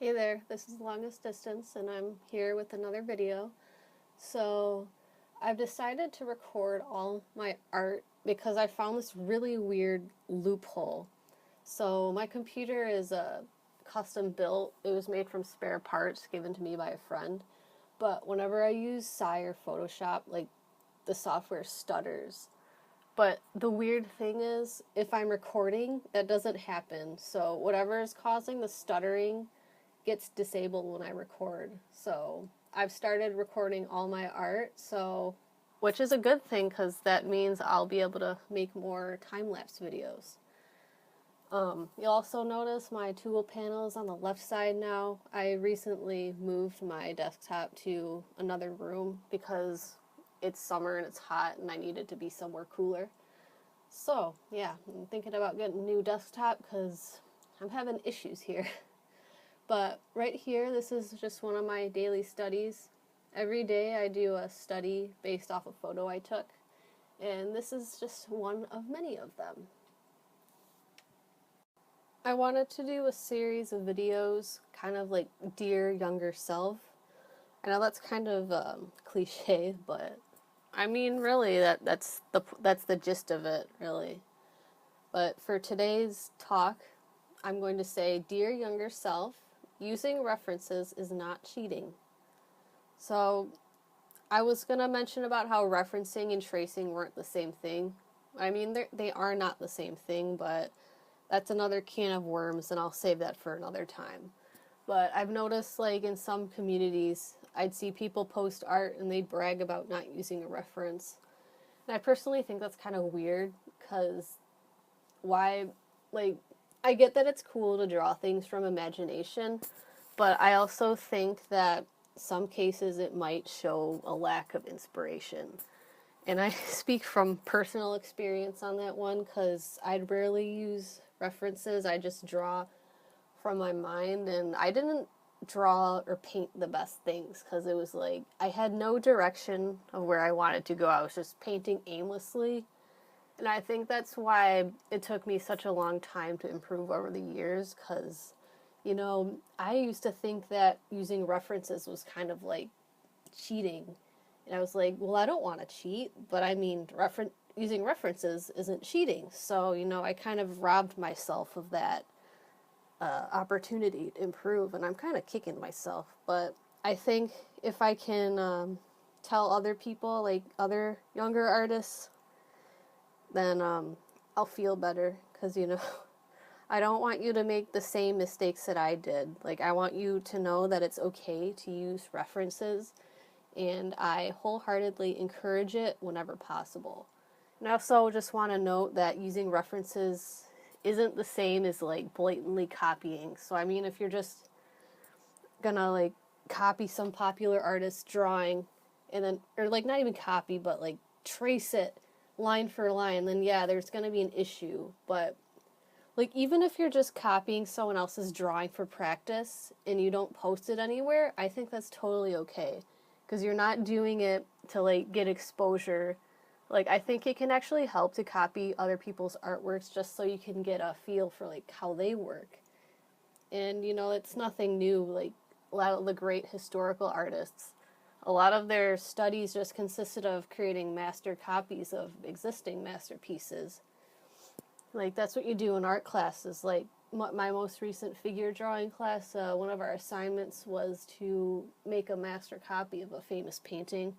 Hey there, this is Longest Distance, and I'm here with another video. So, I've decided to record all my art because I found this really weird loophole. So, my computer is custom built, it was made from spare parts given to me by a friend. But whenever I use Sci or Photoshop, like the software stutters. But the weird thing is, if I'm recording, that doesn't happen. So, whatever is causing the stuttering gets disabled when I record. So I've started recording all my art, so which is a good thing because that means I'll be able to make more time-lapse videos. You'll also notice my tool panel is on the left side now. I recently moved my desktop to another room because it's summer and it's hot and I need it to be somewhere cooler. So yeah, I'm thinking about getting a new desktop because I'm having issues here. But right here, this is just one of my daily studies. Every day I do a study based off a photo I took, and this is just one of many of them. I wanted to do a series of videos, kind of like Dear Younger Self. I know that's kind of cliche, but I mean, really, that's the gist of it, really. But for today's talk, I'm going to say, Dear Younger Self, using references is not cheating. So, I was going to mention about how referencing and tracing weren't the same thing. I mean, they are not the same thing, but that's another can of worms, and I'll save that for another time. But I've noticed, like, in some communities, I'd see people post art and they'd brag about not using a reference. And I personally think that's kind of weird, because why, like, I get that it's cool to draw things from imagination, but I also think that some cases it might show a lack of inspiration. And I speak from personal experience on that one because I'd rarely use references. I just draw from my mind, and I didn't draw or paint the best things because it was like I had no direction of where I wanted to go. I was just painting aimlessly. And I think that's why it took me such a long time to improve over the years, because, you know, I used to think that using references was kind of like cheating. And I was like, well, I don't want to cheat, but I mean, using references isn't cheating. So, you know, I kind of robbed myself of that opportunity to improve, and I'm kind of kicking myself. But I think if I can tell other people, like other younger artists, then I'll feel better, because, you know, I don't want you to make the same mistakes that I did. Like, I want you to know that it's okay to use references, and I wholeheartedly encourage it whenever possible. And I also just want to note that using references isn't the same as, like, blatantly copying. So, I mean, if you're just gonna, like, copy some popular artist's drawing, and then, or, like, not even copy, but, like, trace it line for line, then yeah, there's going to be an issue. But, like, even if you're just copying someone else's drawing for practice and you don't post it anywhere, I think that's totally okay, because you're not doing it to, like, get exposure. Like, I think it can actually help to copy other people's artworks just so you can get a feel for, like, how they work. And, you know, it's nothing new. Like, a lot of the great historical artists, a lot of their studies just consisted of creating master copies of existing masterpieces. Like, that's what you do in art classes. Like, my most recent figure drawing class, one of our assignments was to make a master copy of a famous painting.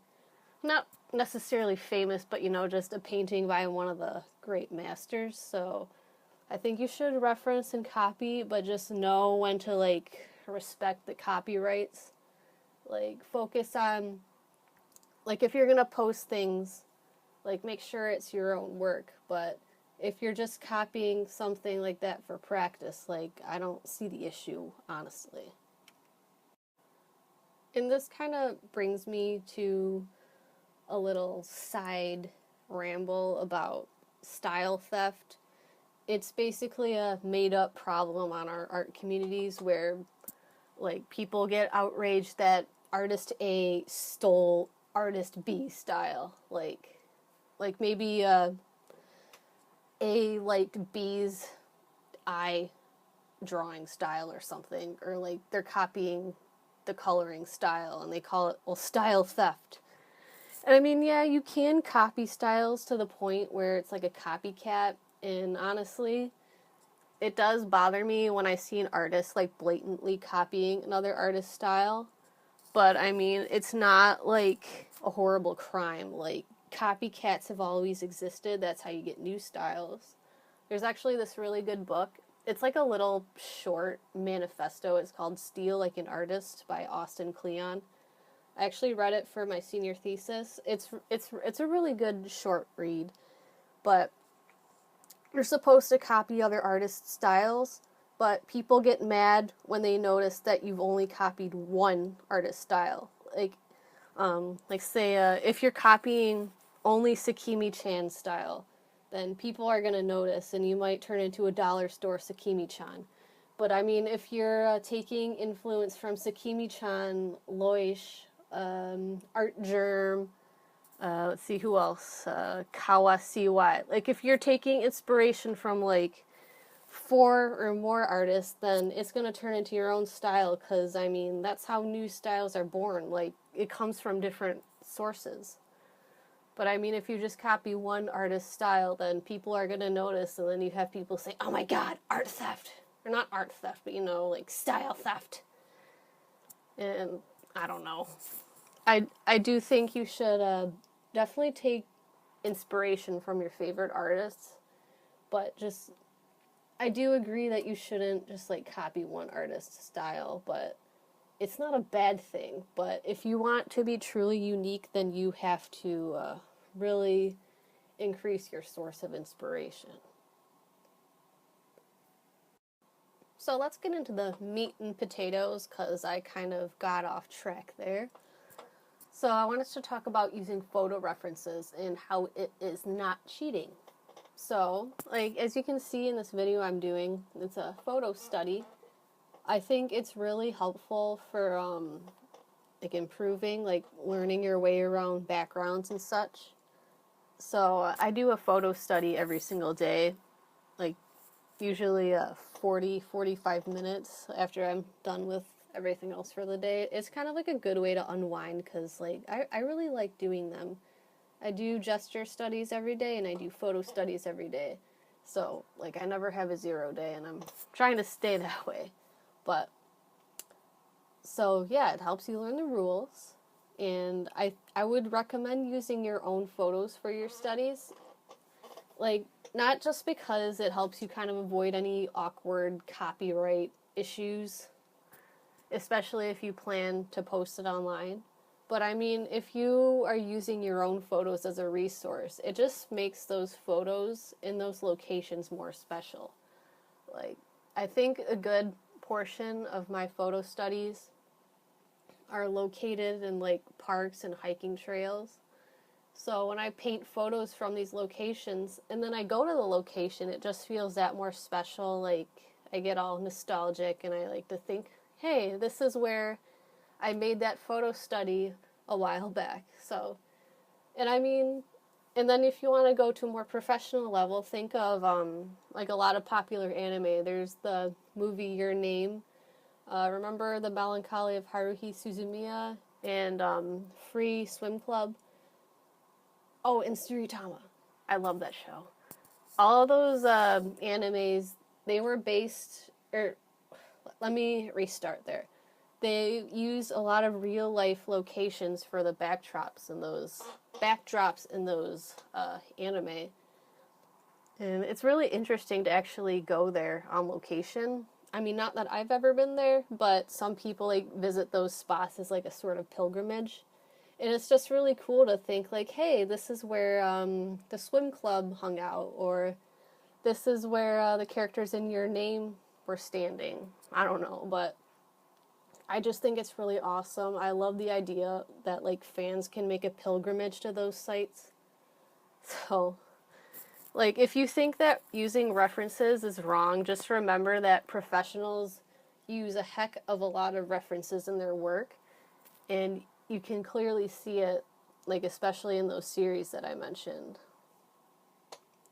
Not necessarily famous, but, you know, just a painting by one of the great masters. So I think you should reference and copy, but just know when to, like, respect the copyrights. Like, focus on, like, if you're gonna post things, like, make sure it's your own work. But if you're just copying something like that for practice, like, I don't see the issue, honestly. And this kind of brings me to a little side ramble about style theft. It's basically a made-up problem on our art communities where, like, people get outraged that artist A stole artist B style. Like maybe A liked B's eye drawing style or something, or like they're copying the coloring style and they call it, well, style theft. And I mean, yeah, you can copy styles to the point where it's like a copycat, and honestly, it does bother me when I see an artist like blatantly copying another artist's style. But I mean, it's not like a horrible crime. Like, copycats have always existed. That's how you get new styles. There's actually this really good book. It's like a little short manifesto. It's called Steal Like an Artist by Austin Kleon. I actually read it for my senior thesis. It's a really good short read, but you're supposed to copy other artists' styles, but people get mad when they notice that you've only copied one artist's style. Like say, if you're copying only Sakimi-chan's style, then people are going to notice, and you might turn into a dollar store Sakimi-chan. But I mean, if you're taking influence from Sakimi-chan, Loish, Art Germ, let's see, who else? Kawasiwa. Like, if you're taking inspiration from, like, 4 or more artists, then it's going to turn into your own style, because, I mean, that's how new styles are born. Like, it comes from different sources. But, I mean, if you just copy one artist's style, then people are going to notice, and then you have people say, oh my god, art theft. Or not art theft, but, you know, like, style theft. And I don't know. I do think you should definitely take inspiration from your favorite artists, but just, I do agree that you shouldn't just like copy one artist's style, but it's not a bad thing. But if you want to be truly unique, then you have to really increase your source of inspiration. So let's get into the meat and potatoes, because I kind of got off track there. So I wanted to talk about using photo references and how it is not cheating. So, like, as you can see in this video I'm doing, it's a photo study. I think it's really helpful for, like, improving, like, learning your way around backgrounds and such. So I do a photo study every single day, like, usually 45 minutes after I'm done with everything else for the day. It's kind of like a good way to unwind, because like I really like doing them. I do gesture studies every day and I do photo studies every day, so like I never have a 0 day, and I'm trying to stay that way. But so yeah, it helps you learn the rules, and I would recommend using your own photos for your studies, like, not just because it helps you kind of avoid any awkward copyright issues, especially if you plan to post it online. But I mean, if you are using your own photos as a resource, it just makes those photos in those locations more special. Like, I think a good portion of my photo studies are located in like parks and hiking trails. So when I paint photos from these locations and then I go to the location, it just feels that more special. Like, I get all nostalgic and I like to think, hey, this is where I made that photo study a while back. So, and I mean, and then if you want to go to a more professional level, think of like a lot of popular anime. There's the movie Your Name. Remember The Melancholy of Haruhi Suzumiya and Free Swim Club? Oh, and Tsuritama. I love that show. All of those animes, they were based, or let me restart there. They use a lot of real life locations for the backdrops in those anime. And it's really interesting to actually go there on location. I mean, not that I've ever been there, but some people like visit those spots as like a sort of pilgrimage. And it's just really cool to think like, hey, this is where the swim club hung out, or this is where the characters in Your Name were standing. I don't know, but I just think it's really awesome. I love the idea that like fans can make a pilgrimage to those sites. So, like, if you think that using references is wrong, just remember that professionals use a heck of a lot of references in their work, and you can clearly see it, like, especially in those series that I mentioned.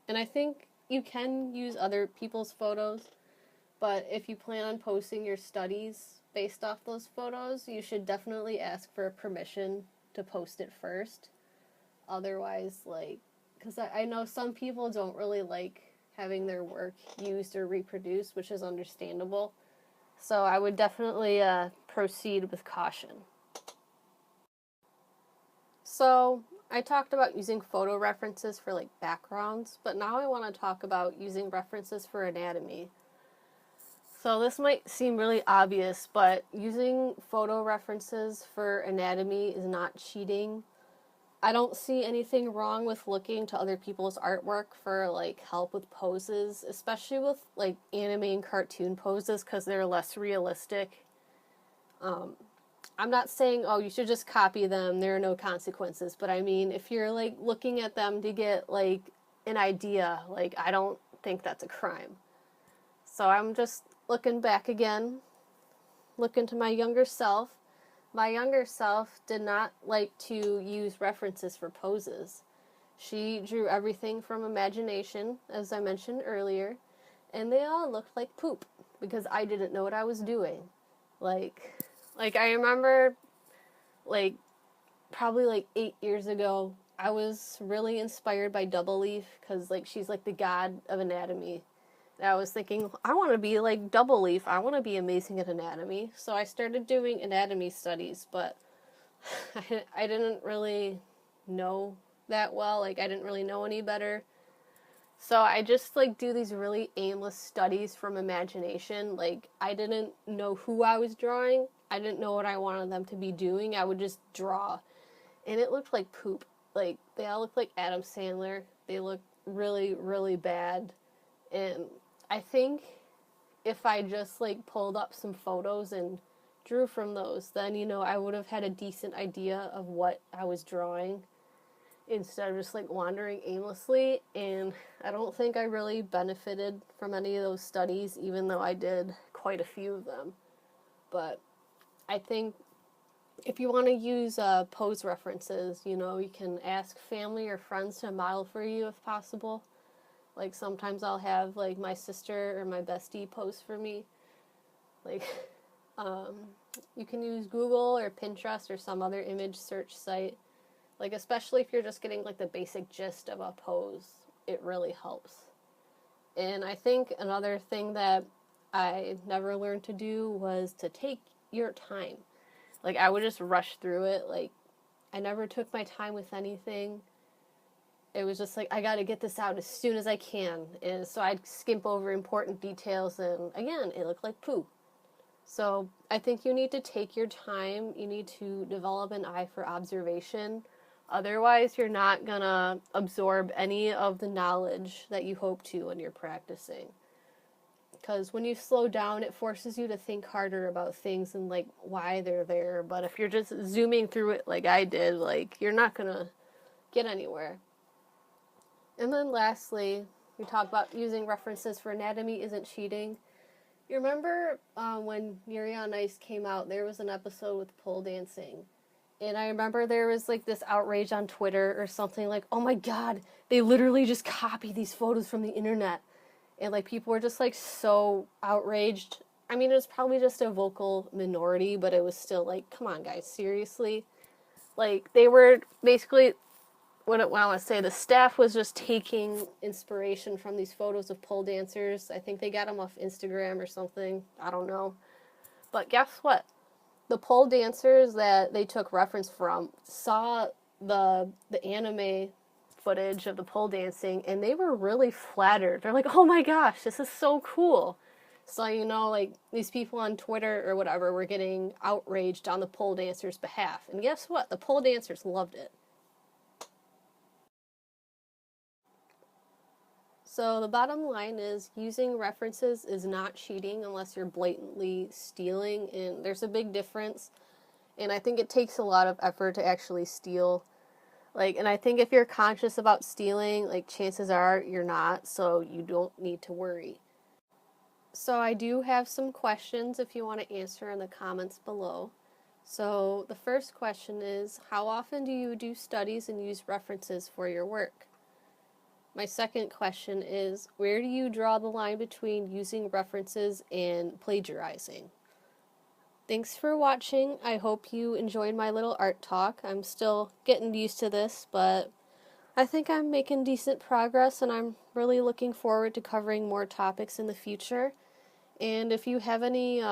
And I think you can use other people's photos, But if you plan on posting your studies based off those photos, you should definitely ask for permission to post it first. Otherwise, like, because I know some people don't really like having their work used or reproduced, which is understandable. So I would definitely proceed with caution. So I talked about using photo references for like backgrounds, but now I want to talk about using references for anatomy. So this might seem really obvious, but using photo references for anatomy is not cheating. I don't see anything wrong with looking to other people's artwork for like help with poses, especially with like anime and cartoon poses because they're less realistic. I'm not saying, oh, you should just copy them, there are no consequences, but I mean, if you're like looking at them to get like an idea, like I don't think that's a crime. So I'm just looking back again, looking to my younger self. My younger self did not like to use references for poses. She drew everything from imagination, as I mentioned earlier, and they all looked like poop because I didn't know what I was doing. Like I remember, like, probably like 8 years ago, I was really inspired by Double Leaf because, like, she's like the god of anatomy. I was thinking, I want to be like Double Leaf. I want to be amazing at anatomy. So I started doing anatomy studies, but I didn't really know that well. Like, I didn't really know any better. So I just, like, do these really aimless studies from imagination. Like, I didn't know who I was drawing. I didn't know what I wanted them to be doing. I would just draw. And it looked like poop. Like, they all looked like Adam Sandler. They looked really, really bad. And I think if I just, like, pulled up some photos and drew from those, then, you know, I would have had a decent idea of what I was drawing instead of just, like, wandering aimlessly. And I don't think I really benefited from any of those studies, even though I did quite a few of them. But I think if you want to use pose references, you know, you can ask family or friends to model for you if possible. Like, sometimes I'll have, like, my sister or my bestie pose for me. Like, you can use Google or Pinterest or some other image search site. Like, especially if you're just getting, like, the basic gist of a pose, it really helps. And I think another thing that I never learned to do was to take your time. Like, I would just rush through it. Like, I never took my time with anything. It was just like, I gotta get this out as soon as I can. And so I'd skimp over important details, and again, it looked like poo. So I think you need to take your time. You need to develop an eye for observation. Otherwise, you're not gonna absorb any of the knowledge that you hope to when you're practicing. Because when you slow down, it forces you to think harder about things and, like, why they're there. But if you're just zooming through it like I did, like, you're not gonna get anywhere. And then lastly, we talk about using references for anatomy isn't cheating. You remember when Yuri on Ice came out, there was an episode with pole dancing. And I remember there was, like, this outrage on Twitter or something like, oh my god, they literally just copied these photos from the internet. And, like, people were just, like, so outraged. I mean, it was probably just a vocal minority, but it was still, like, come on, guys, seriously? Like, they were basically, what I want to say, the staff was just taking inspiration from these photos of pole dancers. I think they got them off Instagram or something. I don't know. But guess what? The pole dancers that they took reference from saw the anime footage of the pole dancing, and they were really flattered. They're like, oh my gosh, this is so cool. So, you know, like, these people on Twitter or whatever were getting outraged on the pole dancers' behalf. And guess what? The pole dancers loved it. So the bottom line is using references is not cheating unless you're blatantly stealing, and there's a big difference. And I think it takes a lot of effort to actually steal. Like, and I think if you're conscious about stealing, like, chances are you're not, so you don't need to worry. So I do have some questions if you want to answer in the comments below. So the first question is, how often do you do studies and use references for your work? My second question is, where do you draw the line between using references and plagiarizing? Thanks for watching. I hope you enjoyed my little art talk. I'm still getting used to this, but I think I'm making decent progress, and I'm really looking forward to covering more topics in the future. And if you have any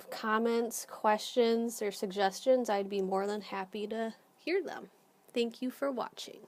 comments, questions, or suggestions, I'd be more than happy to hear them. Thank you for watching.